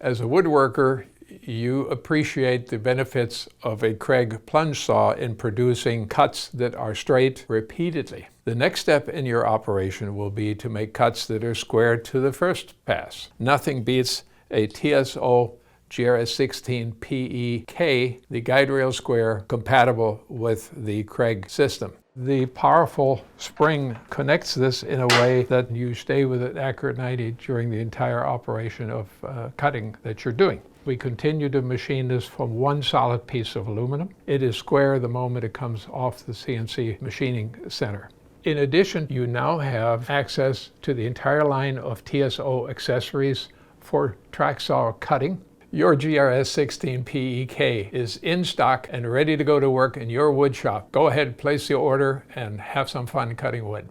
As a woodworker, you appreciate the benefits of a Kreg plunge saw in producing cuts that are straight repeatedly. The next step in your operation will be to make cuts that are square to the first pass. Nothing beats a TSO GRS-16 PE K, the guide rail square compatible with the Kreg system. The powerful spring connects this in a way that you stay with an accurate 90 during the entire operation of cutting that you're doing. We continue to machine this from one solid piece of aluminum. It is square the moment it comes off the CNC machining center. In addition, you now have access to the entire line of TSO accessories for track saw cutting. Your GRS-16 PE K is in stock and ready to go to work in your wood shop. Go ahead, place the order, and have some fun cutting wood.